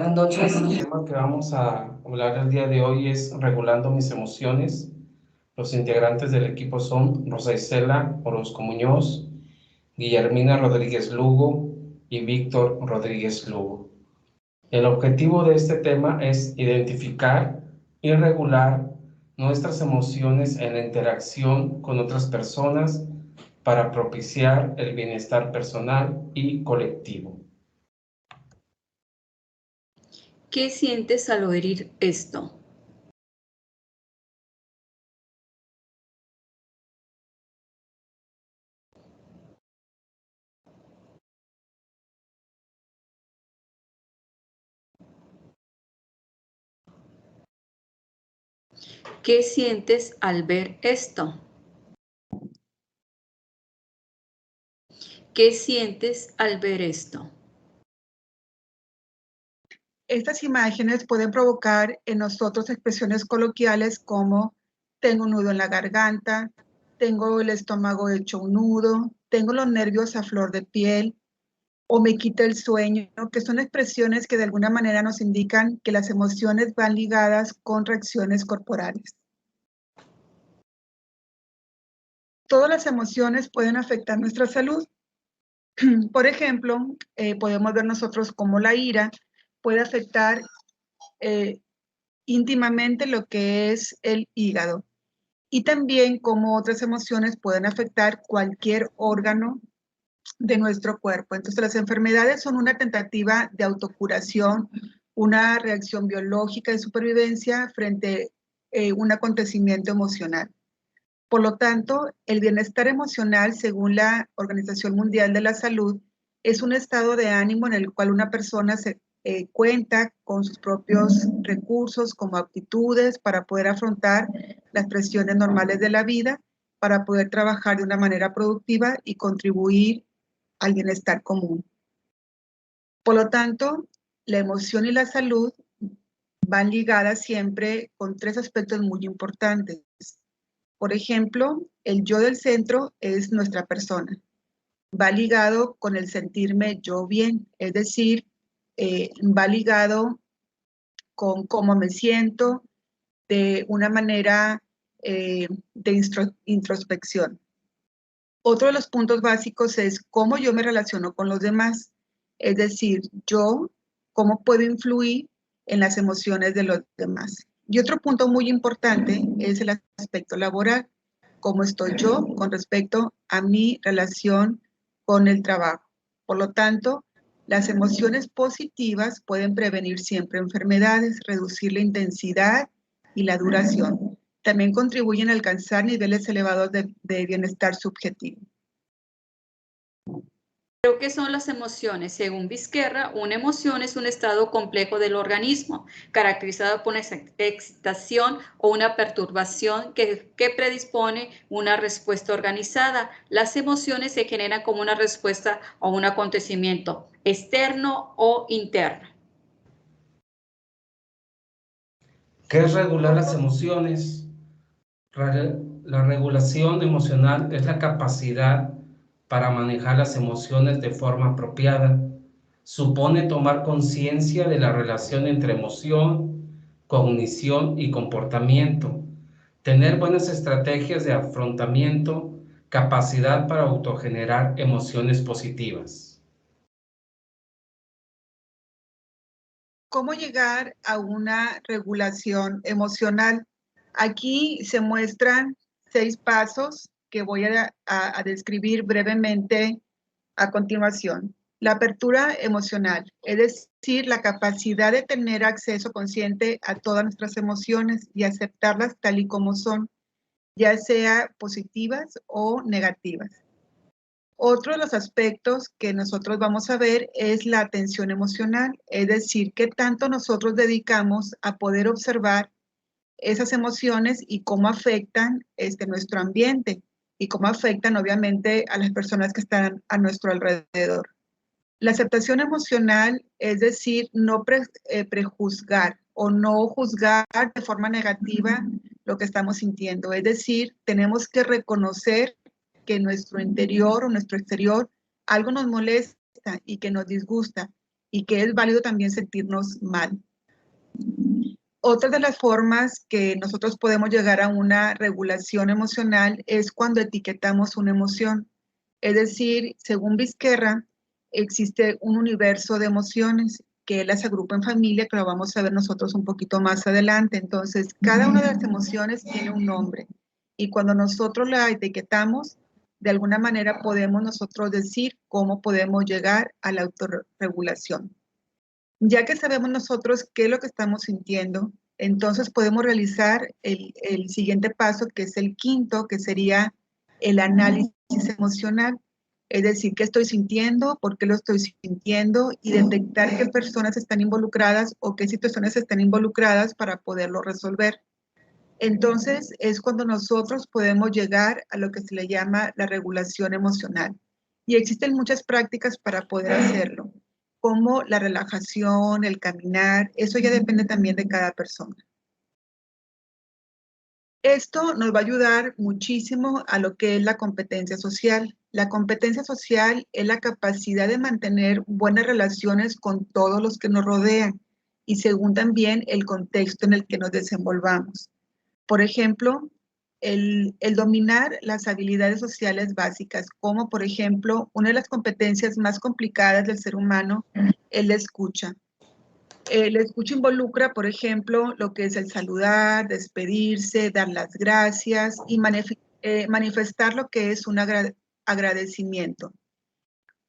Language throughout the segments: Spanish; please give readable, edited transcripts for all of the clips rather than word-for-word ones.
Buenas noches. El tema que vamos a hablar el día de hoy es regulando mis emociones. Los integrantes del equipo son Rosa Isela Orozco Muñoz, Guillermina Rodríguez Lugo y Víctor Rodríguez Lugo. El objetivo de este tema es identificar y regular nuestras emociones en la interacción con otras personas para propiciar el bienestar personal y colectivo. ¿Qué sientes al oír esto? ¿Qué sientes al ver esto? ¿Qué sientes al ver esto? Estas imágenes pueden provocar en nosotros expresiones coloquiales como tengo un nudo en la garganta, tengo el estómago hecho un nudo, tengo los nervios a flor de piel o me quita el sueño, que son expresiones que de alguna manera nos indican que las emociones van ligadas con reacciones corporales. Todas las emociones pueden afectar nuestra salud. Por ejemplo, podemos ver nosotros como la ira puede afectar íntimamente lo que es el hígado y también cómo otras emociones pueden afectar cualquier órgano de nuestro cuerpo. Entonces, las enfermedades son una tentativa de autocuración, una reacción biológica de supervivencia frente a un acontecimiento emocional. Por lo tanto, el bienestar emocional, según la Organización Mundial de la Salud, es un estado de ánimo en el cual una persona cuenta con sus propios recursos como aptitudes para poder afrontar las presiones normales de la vida, para poder trabajar de una manera productiva y contribuir al bienestar común. Por lo tanto, la emoción y la salud van ligadas siempre con tres aspectos muy importantes. Por ejemplo, el yo del centro es nuestra persona. Va ligado con el sentirme yo bien, es decir, va ligado con cómo me siento de una manera de introspección. Otro de los puntos básicos es cómo yo me relaciono con los demás, es decir, yo, cómo puedo influir en las emociones de los demás. Y otro punto muy importante es el aspecto laboral, cómo estoy yo con respecto a mi relación con el trabajo. Por lo tanto, las emociones positivas pueden prevenir siempre enfermedades, reducir la intensidad y la duración. También contribuyen a alcanzar niveles elevados de bienestar subjetivo. Creo que son las emociones. Según Vizquerra, una emoción es un estado complejo del organismo, caracterizado por una excitación o una perturbación que predispone una respuesta organizada. Las emociones se generan como una respuesta a un acontecimiento externo o interno. ¿Qué es regular las emociones? La regulación emocional es la capacidad para manejar las emociones de forma apropiada. Supone tomar conciencia de la relación entre emoción, cognición y comportamiento, tener buenas estrategias de afrontamiento, capacidad para autogenerar emociones positivas. ¿Cómo llegar a una regulación emocional? Aquí se muestran 6 pasos que voy a describir brevemente a continuación. La apertura emocional, es decir, la capacidad de tener acceso consciente a todas nuestras emociones y aceptarlas tal y como son, ya sea positivas o negativas. Otro de los aspectos que nosotros vamos a ver es la atención emocional, es decir, qué tanto nosotros dedicamos a poder observar esas emociones y cómo afectan nuestro ambiente y cómo afectan obviamente a las personas que están a nuestro alrededor. La aceptación emocional, es decir, no prejuzgar o no juzgar de forma negativa lo que estamos sintiendo. Es decir, tenemos que reconocer que en nuestro interior o nuestro exterior algo nos molesta y que nos disgusta. y que es válido también sentirnos mal. Otra de las formas que nosotros podemos llegar a una regulación emocional es cuando etiquetamos una emoción. Es decir, según Vizquerra, existe un universo de emociones que él las agrupa en familia, que lo vamos a ver nosotros un poquito más adelante. Entonces, cada una de las emociones tiene un nombre. Y cuando nosotros la etiquetamos, de alguna manera podemos nosotros decir cómo podemos llegar a la autorregulación. Ya que sabemos nosotros qué es lo que estamos sintiendo, entonces podemos realizar el siguiente paso, que es el quinto, que sería el análisis emocional. Es decir, qué estoy sintiendo, por qué lo estoy sintiendo y detectar qué personas están involucradas o qué situaciones están involucradas para poderlo resolver. Entonces es cuando nosotros podemos llegar a lo que se le llama la regulación emocional. Y existen muchas prácticas para poder hacerlo, como la relajación, el caminar, eso ya depende también de cada persona. Esto nos va a ayudar muchísimo a lo que es la competencia social. La competencia social es la capacidad de mantener buenas relaciones con todos los que nos rodean y según también el contexto en el que nos desenvolvamos. Por ejemplo, el dominar las habilidades sociales básicas, como por ejemplo, una de las competencias más complicadas del ser humano es la escucha. La escucha involucra, por ejemplo, lo que es el saludar, despedirse, dar las gracias y manifestar lo que es un agradecimiento.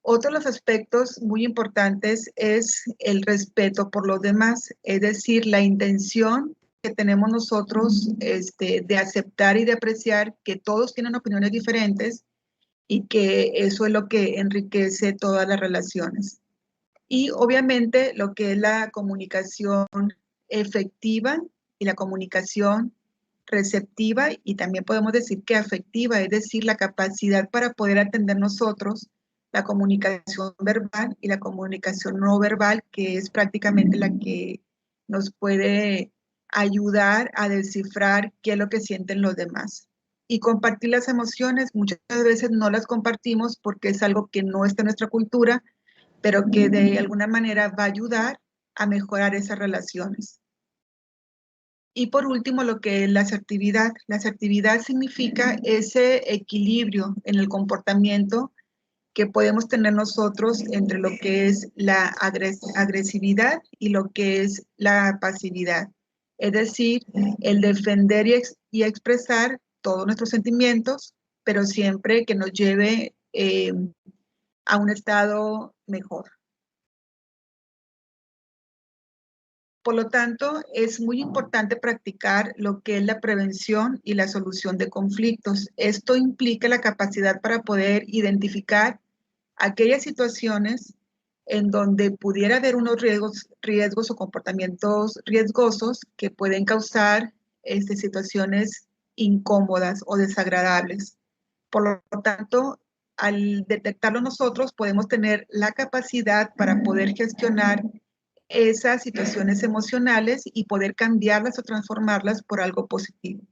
Otro de los aspectos muy importantes es el respeto por los demás, es decir, la intención que tenemos nosotros de aceptar y de apreciar que todos tienen opiniones diferentes y que eso es lo que enriquece todas las relaciones. Y obviamente lo que es la comunicación efectiva y la comunicación receptiva y también podemos decir que afectiva, es decir, la capacidad para poder atender nosotros la comunicación verbal y la comunicación no verbal, que es prácticamente la que nos puede ayudar a descifrar qué es lo que sienten los demás. Y compartir las emociones, muchas veces no las compartimos porque es algo que no está en nuestra cultura, pero que de alguna manera va a ayudar a mejorar esas relaciones. Y por último, lo que es la asertividad. La asertividad significa ese equilibrio en el comportamiento que podemos tener nosotros entre lo que es la agresividad y lo que es la pasividad. Es decir, el defender y expresar todos nuestros sentimientos, pero siempre que nos lleve a un estado mejor. Por lo tanto, es muy importante practicar lo que es la prevención y la solución de conflictos. Esto implica la capacidad para poder identificar aquellas situaciones en donde pudiera haber unos riesgos o comportamientos riesgosos que pueden causar situaciones incómodas o desagradables. Por lo tanto, al detectarlo nosotros, podemos tener la capacidad para poder gestionar esas situaciones emocionales y poder cambiarlas o transformarlas por algo positivo.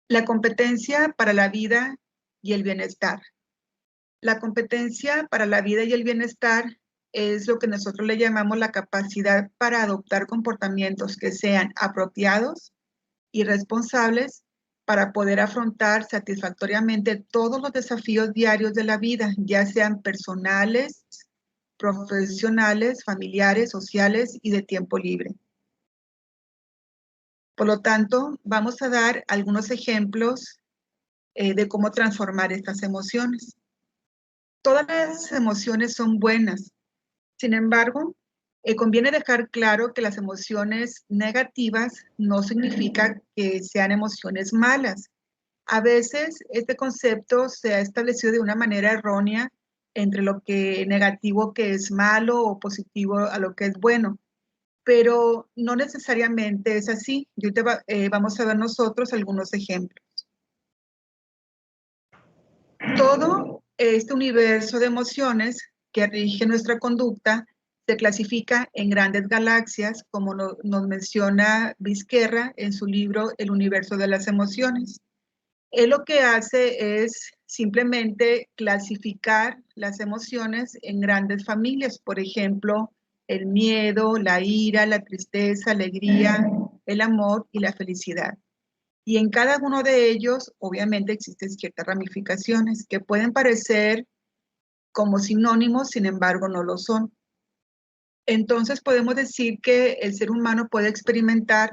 La competencia para la vida y el bienestar. La competencia para la vida y el bienestar es lo que nosotros le llamamos la capacidad para adoptar comportamientos que sean apropiados y responsables para poder afrontar satisfactoriamente todos los desafíos diarios de la vida, ya sean personales, profesionales, familiares, sociales y de tiempo libre. Por lo tanto, vamos a dar algunos ejemplos de cómo transformar estas emociones. Todas las emociones son buenas. Sin embargo, conviene dejar claro que las emociones negativas no significa que sean emociones malas. A veces este concepto se ha establecido de una manera errónea entre lo que negativo que es malo o positivo a lo que es bueno, pero no necesariamente es así. Y ahorita vamos a ver nosotros algunos ejemplos. Todo este universo de emociones que rige nuestra conducta se clasifica en grandes galaxias, como nos menciona Vizquerra en su libro El universo de las emociones. Él lo que hace es simplemente clasificar las emociones en grandes familias, por ejemplo, el miedo, la ira, la tristeza, alegría, el amor y la felicidad. Y en cada uno de ellos, obviamente, existen ciertas ramificaciones que pueden parecer como sinónimos, sin embargo, no lo son. Entonces, podemos decir que el ser humano puede experimentar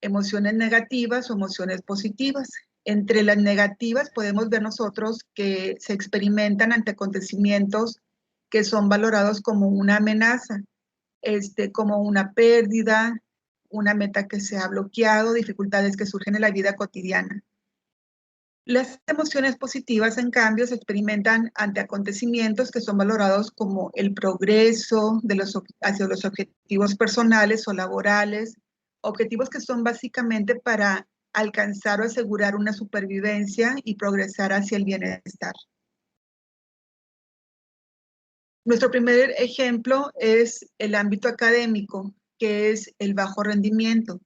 emociones negativas o emociones positivas. Entre las negativas podemos ver nosotros que se experimentan ante acontecimientos que son valorados como una amenaza, como una pérdida, una meta que se ha bloqueado, dificultades que surgen en la vida cotidiana. Las emociones positivas, en cambio, se experimentan ante acontecimientos que son valorados como el progreso hacia los objetivos personales o laborales, objetivos que son básicamente para alcanzar o asegurar una supervivencia y progresar hacia el bienestar. Nuestro primer ejemplo es el ámbito académico, que es el bajo rendimiento.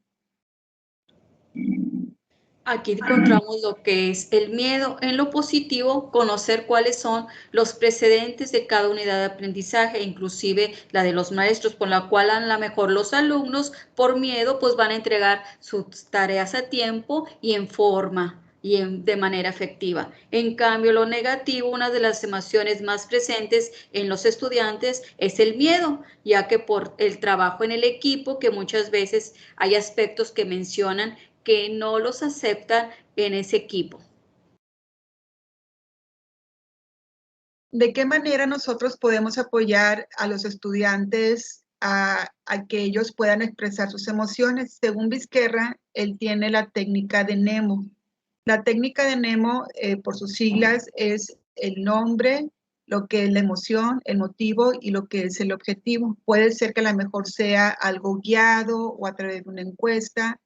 Aquí encontramos lo que es el miedo. En lo positivo, conocer cuáles son los precedentes de cada unidad de aprendizaje, inclusive la de los maestros, por la cual a lo mejor los alumnos, por miedo, pues van a entregar sus tareas a tiempo y en forma y de manera efectiva. En cambio, lo negativo, una de las emociones más presentes en los estudiantes es el miedo, ya que por el trabajo en el equipo, que muchas veces hay aspectos que mencionan que no los aceptan en ese equipo. ¿De qué manera nosotros podemos apoyar a los estudiantes a que ellos puedan expresar sus emociones? Según Vizquerra, él tiene la técnica de Nemo. La técnica de Nemo, por sus siglas, es el nombre, lo que es la emoción, el motivo y lo que es el objetivo. Puede ser que a lo mejor sea algo guiado o a través de una encuesta,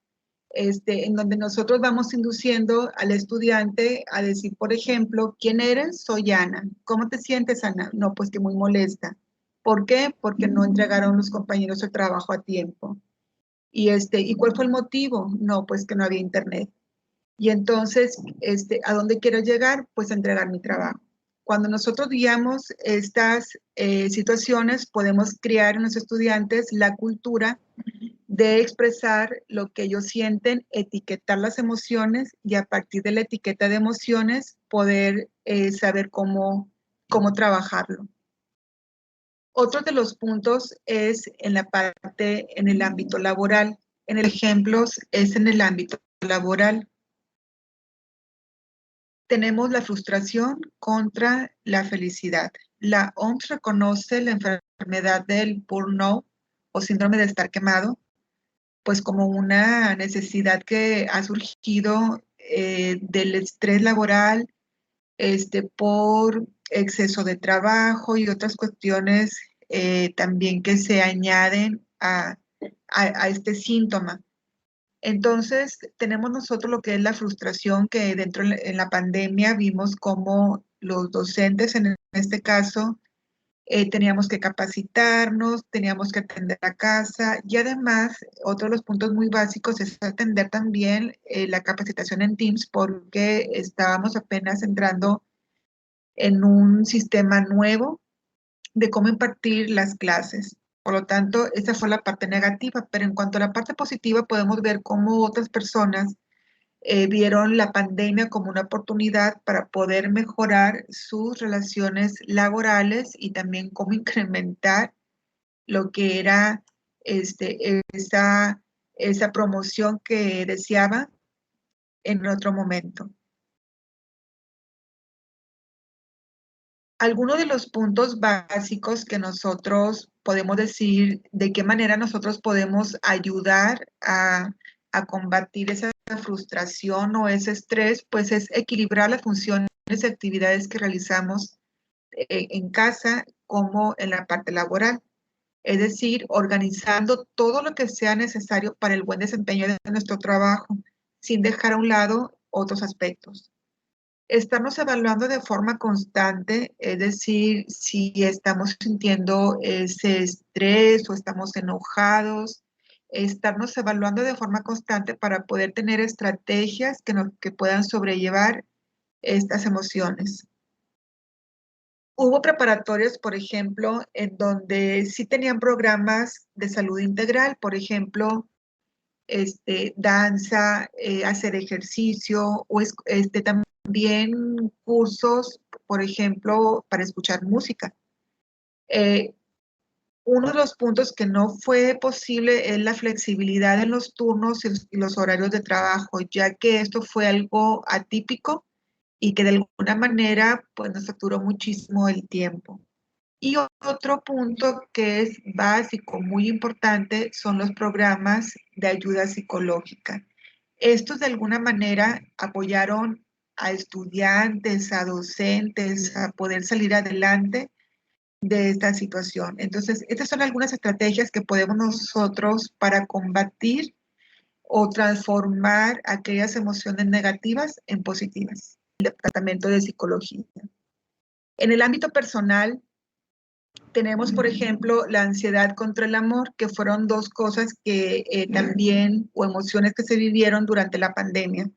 en donde nosotros vamos induciendo al estudiante a decir, por ejemplo, ¿quién eres? Soy Ana. ¿Cómo te sientes, Ana? No, pues que muy molesta. ¿Por qué? Porque no entregaron los compañeros el trabajo a tiempo. ¿Y cuál fue el motivo? No, pues que no había internet. Y entonces, ¿a dónde quiero llegar? Pues a entregar mi trabajo. Cuando nosotros guiamos estas situaciones, podemos crear en los estudiantes la cultura de expresar lo que ellos sienten, etiquetar las emociones y a partir de la etiqueta de emociones poder saber cómo trabajarlo. Otro de los puntos es en el ámbito laboral. En el ejemplo es en el ámbito laboral. Tenemos la frustración contra la felicidad. La OMS reconoce la enfermedad del burnout o síndrome de estar quemado pues como una necesidad que ha surgido del estrés laboral, por exceso de trabajo y otras cuestiones también que se añaden a este síntoma. Entonces, tenemos nosotros lo que es la frustración que en la pandemia vimos como los docentes, en este caso, teníamos que capacitarnos, teníamos que atender a casa y además otro de los puntos muy básicos es atender también la capacitación en Teams porque estábamos apenas entrando en un sistema nuevo de cómo impartir las clases. Por lo tanto, esa fue la parte negativa, pero en cuanto a la parte positiva podemos ver cómo otras personas vieron la pandemia como una oportunidad para poder mejorar sus relaciones laborales y también cómo incrementar lo que era esa promoción que deseaba en otro momento. Algunos de los puntos básicos que nosotros podemos decir de qué manera nosotros podemos ayudar a combatir esa frustración o ese estrés, pues es equilibrar las funciones y actividades que realizamos en casa como en la parte laboral. Es decir, organizando todo lo que sea necesario para el buen desempeño de nuestro trabajo, sin dejar a un lado otros aspectos. Estarnos evaluando de forma constante, es decir, si estamos sintiendo ese estrés o estamos enojados, estarnos evaluando de forma constante para poder tener estrategias que puedan sobrellevar estas emociones. Hubo preparatorios, por ejemplo, en donde sí tenían programas de salud integral, por ejemplo, danza, hacer ejercicio, o también cursos, por ejemplo, para escuchar música. Uno de los puntos que no fue posible es la flexibilidad en los turnos y los horarios de trabajo, ya que esto fue algo atípico y que de alguna manera pues, nos saturó muchísimo el tiempo. Y otro punto que es básico, muy importante, son los programas de ayuda psicológica. Estos de alguna manera apoyaron a estudiantes, a docentes, a poder salir adelante de esta situación. Entonces, estas son algunas estrategias que podemos nosotros para combatir o transformar aquellas emociones negativas en positivas. El departamento de psicología. En el ámbito personal, tenemos, por ejemplo, la ansiedad contra el amor, que fueron dos cosas que también, o emociones que se vivieron durante la pandemia.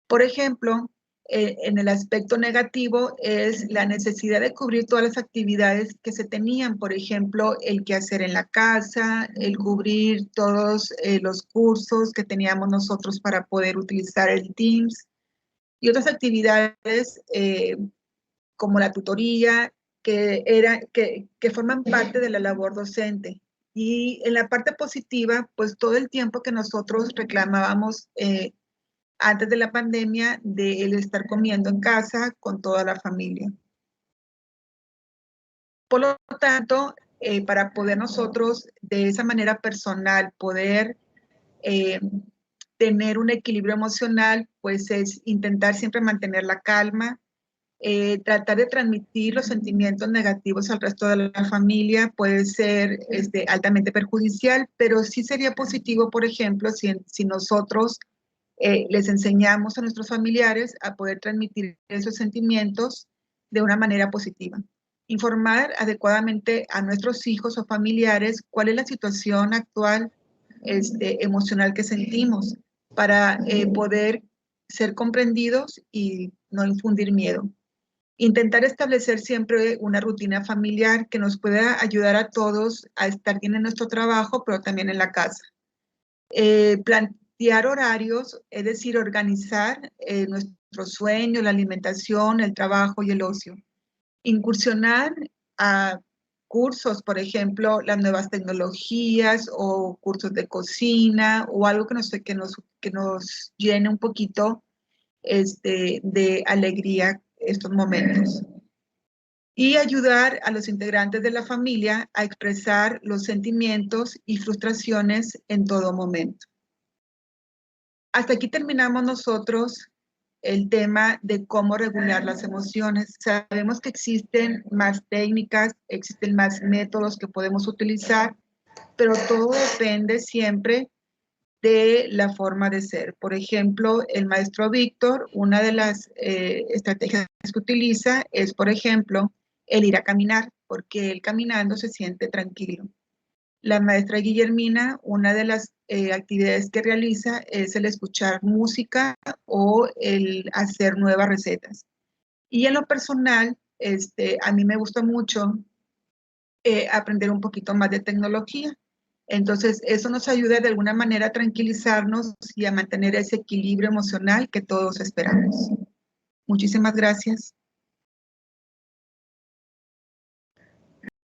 Por ejemplo, en el aspecto negativo es la necesidad de cubrir todas las actividades que se tenían, por ejemplo, el quehacer en la casa, el cubrir todos los cursos que teníamos nosotros para poder utilizar el Teams y otras actividades como la tutoría, que forman parte de la labor docente. Y en la parte positiva, pues todo el tiempo que nosotros reclamábamos antes de la pandemia de el estar comiendo en casa con toda la familia. Por lo tanto, para poder nosotros de esa manera personal poder tener un equilibrio emocional, pues es intentar siempre mantener la calma, tratar de transmitir los sentimientos negativos al resto de la familia puede ser altamente perjudicial, pero sí sería positivo, por ejemplo, si nosotros les enseñamos a nuestros familiares a poder transmitir esos sentimientos de una manera positiva. Informar adecuadamente a nuestros hijos o familiares cuál es la situación actual emocional que sentimos para poder ser comprendidos y no infundir miedo. Intentar establecer siempre una rutina familiar que nos pueda ayudar a todos a estar bien en nuestro trabajo, pero también en la casa. Plantear horarios, es decir, organizar nuestro sueño, la alimentación, el trabajo y el ocio. Incursionar a cursos, por ejemplo, las nuevas tecnologías o cursos de cocina o algo que nos llene un poquito de alegría estos momentos. Y ayudar a los integrantes de la familia a expresar los sentimientos y frustraciones en todo momento. Hasta aquí terminamos nosotros el tema de cómo regular las emociones. Sabemos que existen más técnicas, existen más métodos que podemos utilizar, pero todo depende siempre de la forma de ser. Por ejemplo, el maestro Víctor, una de las estrategias que utiliza es, por ejemplo, el ir a caminar, porque él caminando se siente tranquilo. La maestra Guillermina, una de las actividades que realiza es el escuchar música o el hacer nuevas recetas. Y en lo personal, a mí me gusta mucho aprender un poquito más de tecnología. Entonces, eso nos ayuda de alguna manera a tranquilizarnos y a mantener ese equilibrio emocional que todos esperamos. Muchísimas gracias.